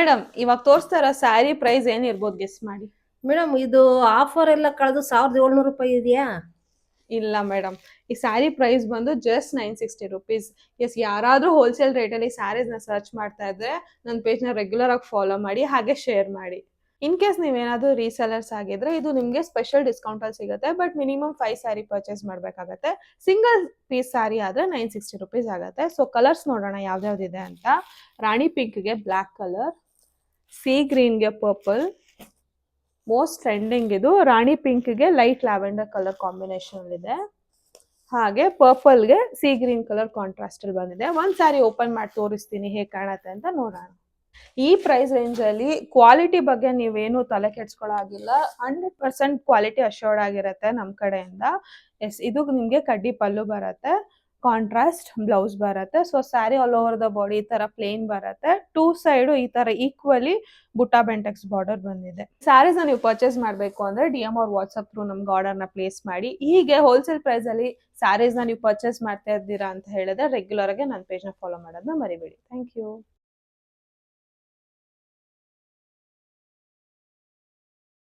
Madam ಇವಾಗ ತೋರಿಸ್ತಾ ಇರೋ ಸ್ಯಾರಿ ಪ್ರೈಸ್ ಏನಿರ್ಬೋದು ಗೆಸ್ ಮಾಡಿ. ಮೇಡಮ್ ಇದು ಆಫರ್ ಎಲ್ಲ ಕಳೆದು 1700 ರೂಪಾಯಿ ಇದೆಯಾ? ಇಲ್ಲ ಮೇಡಮ್, ಈ ಸ್ಯಾರಿ ಪ್ರೈಸ್ ಬಂದು ಜಸ್ಟ್ 960 rupees. ಎಸ್, ಯಾರಾದ್ರೂ ಹೋಲ್ಸೇಲ್ ರೇಟಲ್ಲಿ ಸ್ಯಾರೀಸ್ನ ಸರ್ಚ್ ಮಾಡ್ತಾ ಇದ್ರೆ ನನ್ನ ಪೇಜ್ನ ರೆಗ್ಯುಲರ್ ಆಗಿ ಫಾಲೋ ಮಾಡಿ, ಹಾಗೆ ಶೇರ್ ಮಾಡಿ. ಇನ್ ಕೇಸ್ ನೀವೇನಾದ್ರೂ ರೀಸೆಲರ್ಸ್ ಆಗಿದ್ರೆ ಇದು ನಿಮಗೆ ಸ್ಪೆಷಲ್ ಡಿಸ್ಕೌಂಟ್ ಅಲ್ಲಿ ಸಿಗುತ್ತೆ, ಬಟ್ ಮಿನಿಮಮ್ 5 ಸ್ಯಾರಿ ಪರ್ಚೇಸ್ ಮಾಡಬೇಕಾಗತ್ತೆ. ಸಿಂಗಲ್ ಪೀಸ್ ಸ್ಯಾರಿ ಆದ್ರೆ 960 rupees ಆಗುತ್ತೆ. ಸೊ ಕಲರ್ಸ್ ನೋಡೋಣ ಯಾವ್ದಾವ್ದಿದೆ ಅಂತ. ರಾಣಿ ಪಿಂಕ್ಗೆ ಬ್ಲ್ಯಾಕ್ ಕಲರ್, ಸೀ ಗ್ರೀನ್ಗೆ ಪರ್ಪಲ್, ಮೋಸ್ಟ್ ಟ್ರೆಂಡಿಂಗ್ ಇದು ರಾಣಿ ಪಿಂಕ್ಗೆ ಲೈಟ್ ಲ್ಯಾವೆಂಡರ್ ಕಲರ್ ಕಾಂಬಿನೇಷನ್ ಇದೆ, ಹಾಗೆ ಪರ್ಪಲ್ಗೆ ಸೀ ಗ್ರೀನ್ ಕಲರ್ ಕಾಂಟ್ರಾಸ್ಟ್ ಅಲ್ಲಿ ಬಂದಿದೆ. ಒಂದ್ ಸ್ಯಾರಿ ಓಪನ್ ಮಾಡಿ ತೋರಿಸ್ತೀನಿ ಹೇಗೆ ಕಾಣತ್ತೆ ಅಂತ ನೋಡೋಣ. ಈ ಪ್ರೈಸ್ ರೇಂಜ್ ಅಲ್ಲಿ ಕ್ವಾಲಿಟಿ ಬಗ್ಗೆ ನೀವೇನು ತಲೆ ಕೆಡ್ಸ್ಕೊಳ್ಳೋ ಆಗಿಲ್ಲ. 100% ಕ್ವಾಲಿಟಿ ಅಶ್ಯೂರ್ಡ್ ಆಗಿರುತ್ತೆ ನಮ್ ಕಡೆಯಿಂದ. ಎಸ್, ಇದು ನಿಮ್ಗೆ ಕಡ್ಡಿ ಪಲ್ಲು ಬರುತ್ತೆ, ಕಾಂಟ್ರಾಸ್ಟ್ ಬ್ಲೌಸ್ ಬರುತ್ತೆ. So sari all over the body ಈ ತರ ಪ್ಲೇನ್ ಬರುತ್ತೆ, 2 ಸೈಡ್ ಈ ತರ ಈಕ್ವಲಿ ಬುಟಾ ಬೆಂಟೆಕ್ಸ್ ಬಾರ್ಡರ್ ಬಂದಿದೆ. ಸ್ಯಾರೀಸ್ ನೀವು ಪರ್ಚೇಸ್ ಮಾಡಬೇಕು ಅಂದ್ರೆ DM ಅವ್ರ ವಾಟ್ಸ್ಆಪ್ ಥ್ರೂ ನಮ್ಗೆ ಆರ್ಡರ್ ನ ಪ್ಲೇಸ್ ಮಾಡಿ. ಹೀಗೆ ಹೋಲ್ಸೇಲ್ ಪ್ರೈಸ್ ಅಲ್ಲಿ ಸ್ಯಾರೀಸ್ ನ ನೀವು ಪರ್ಚೇಸ್ ಮಾಡ್ತಾ ಇದ್ದೀರಾ ಅಂತ ಹೇಳಿದ್ರೆ ರೆಗ್ಯುಲರ್ ಆಗಿ ನನ್ನ ಪೇಜ್ ನ ಫಾಲೋ ಮಾಡೋದನ್ನ ಮರಿಬೇಡಿ. Thank you.